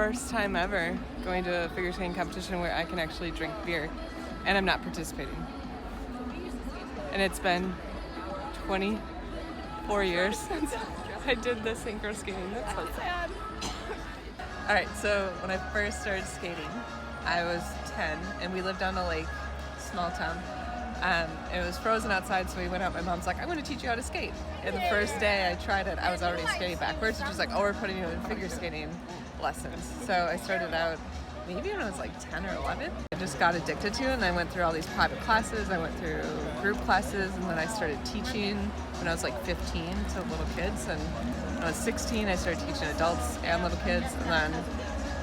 first time ever going to a figure skating competition where I can actually drink beer, and I'm not participating. And it's been 24 years since I did the synchro skating. That's so sad. All right, so when I first started skating, I was 10, and we lived on a lake, small town. It was frozen outside, so we went out. My mom's like, I'm going to teach you how to skate. And the first day I tried it, I was already skating backwards. She's like, oh, we're putting you in figure skating lessons. So I started out maybe when I was like 10 or 11. I just got addicted to it, and I went through all these private classes. I went through group classes, and then I started teaching when I was like 15 to little kids. And when I was 16, I started teaching adults and little kids. And then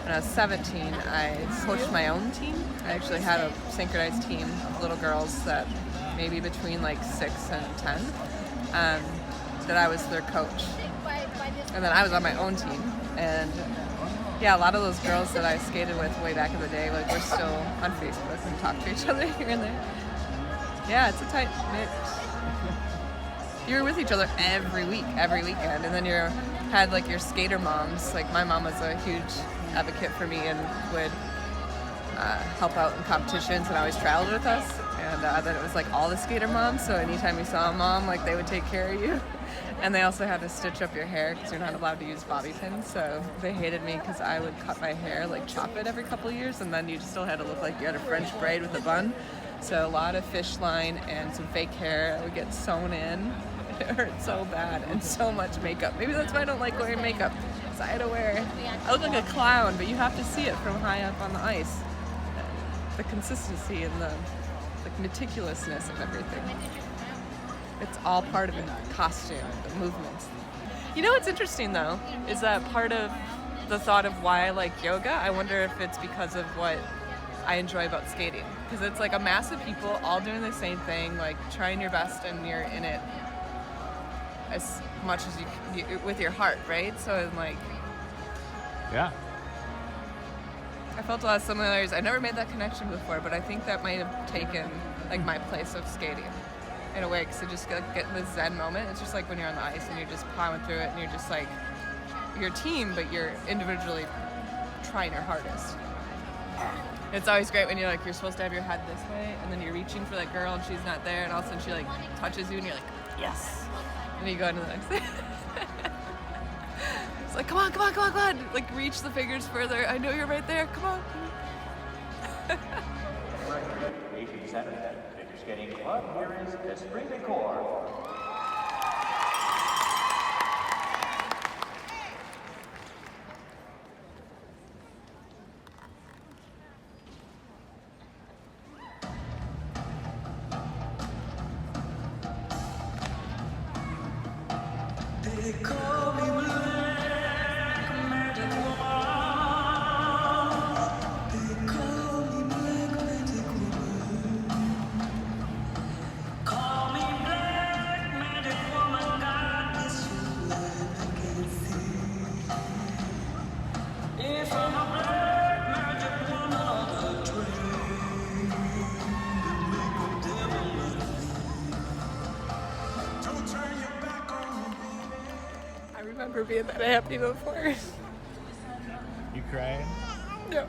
when I was 17, I coached my own team. I actually had a synchronized team of little girls that maybe between like 6 and 10, that I was their coach. And then I was on my own team. And yeah, a lot of those girls that I skated with way back in the day, like, we're still on Facebook and talk to each other here and there. Yeah, it's a tight knit. You were with each other every week, every weekend, and then you had like your skater moms. Like, my mom was a huge advocate for me and would help out in competitions and always traveled with us. And then it was like all the skater moms, so anytime you saw a mom, like, they would take care of you. And they also had to stitch up your hair because you're not allowed to use bobby pins, so they hated me because I would cut my hair, like chop it every couple of years, and then you still had to look like you had a French braid with a bun. So a lot of fish line and some fake hair that would get sewn in. It hurt so bad, and so much makeup. Maybe that's why I don't like wearing makeup. So I had to wear, I look like a clown, but you have to see it from high up on the ice. The consistency and the meticulousness of everything. It's all part of the costume, the movements. You know what's interesting though, is that part of the thought of why I like yoga, I wonder if it's because of what I enjoy about skating. Because it's like a mass of people all doing the same thing, like trying your best, and you're in it as much as you with your heart, right? So I'm like, yeah. I felt a lot of similarities. I never made that connection before, but I think that might have taken like my place of skating in a way, because it just get in this zen moment. It's just like when you're on the ice and you're just plowing through it, and you're just like, you're a team, but you're individually trying your hardest. It's always great when you're supposed to have your head this way, and then you're reaching for that girl and she's not there, and all of a sudden she like touches you and you're like, yes. And you go into the next thing. It's like, come on. Like, reach the fingers further. I know you're right there. Come on. 87, figure skating club. Here is Esprit de Corps. They call me black magic woman. They call me black magic woman. Call me black magic woman. God is so blind I can't see. If I'm a black magic woman on the train, then make a devil out of me. Don't turn your back on me. I remember being that happy before. You crying? No.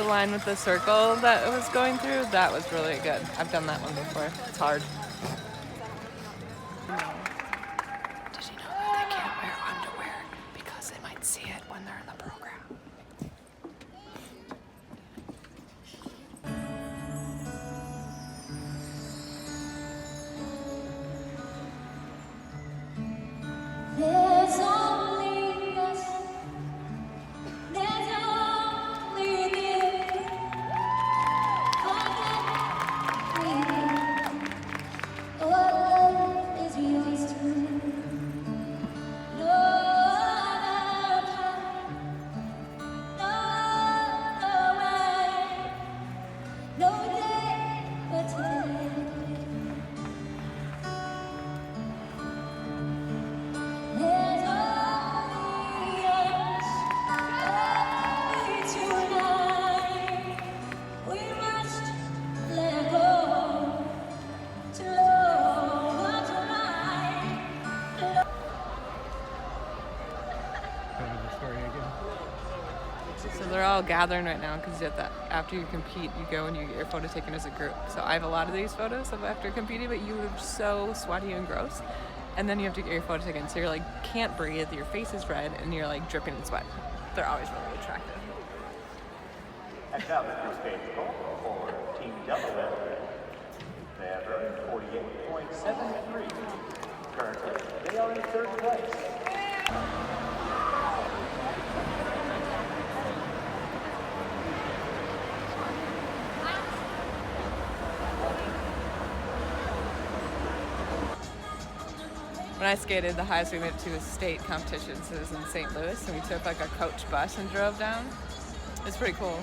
line with the circle that it was going through, that was really good. I've done that one before. It's hard. Did you know that they can't wear underwear because they might see it when they're in the program? There's only us. There's only this. All life is yours too. No other time, no way, no day but today. There's only us, only tonight. We must let go to love tonight. Tell me the story again. So they're all gathering right now because after you compete, you go and you get your photo taken as a group. So I have a lot of these photos of after competing, but you are so sweaty and gross. And then you have to get your photo taken. So you're like, can't breathe, your face is red, and you're like dripping in sweat. They're always really attractive. And now the crew skates for Team Delaware. They have earned 48.73. Currently, they are in third place. When I skated, the highest we went to was state competitions. It was in St. Louis, and we took like a coach bus and drove down. It was pretty cool.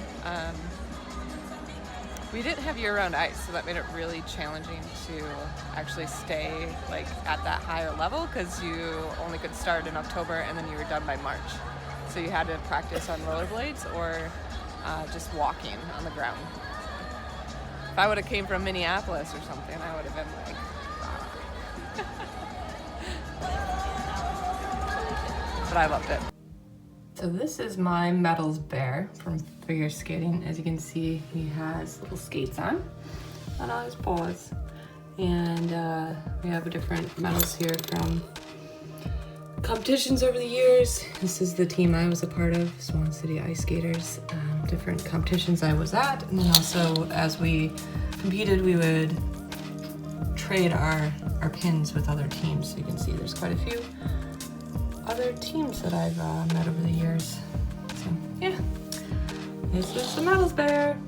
We didn't have year-round ice, so that made it really challenging to actually stay like at that higher level because you only could start in October and then you were done by March. So you had to practice on rollerblades or just walking on the ground. If I would have came from Minneapolis or something, I would have been like, but I loved it. So this is my medals bear from figure skating. As you can see, he has little skates on all his paws. And we have different medals here from competitions over the years. This is the team I was a part of, Swan City Ice Skaters. Different competitions I was at. And then also as we competed, we would trade our pins with other teams. So you can see there's quite a few other teams that I've met over the years. So yeah, this is the medals bear.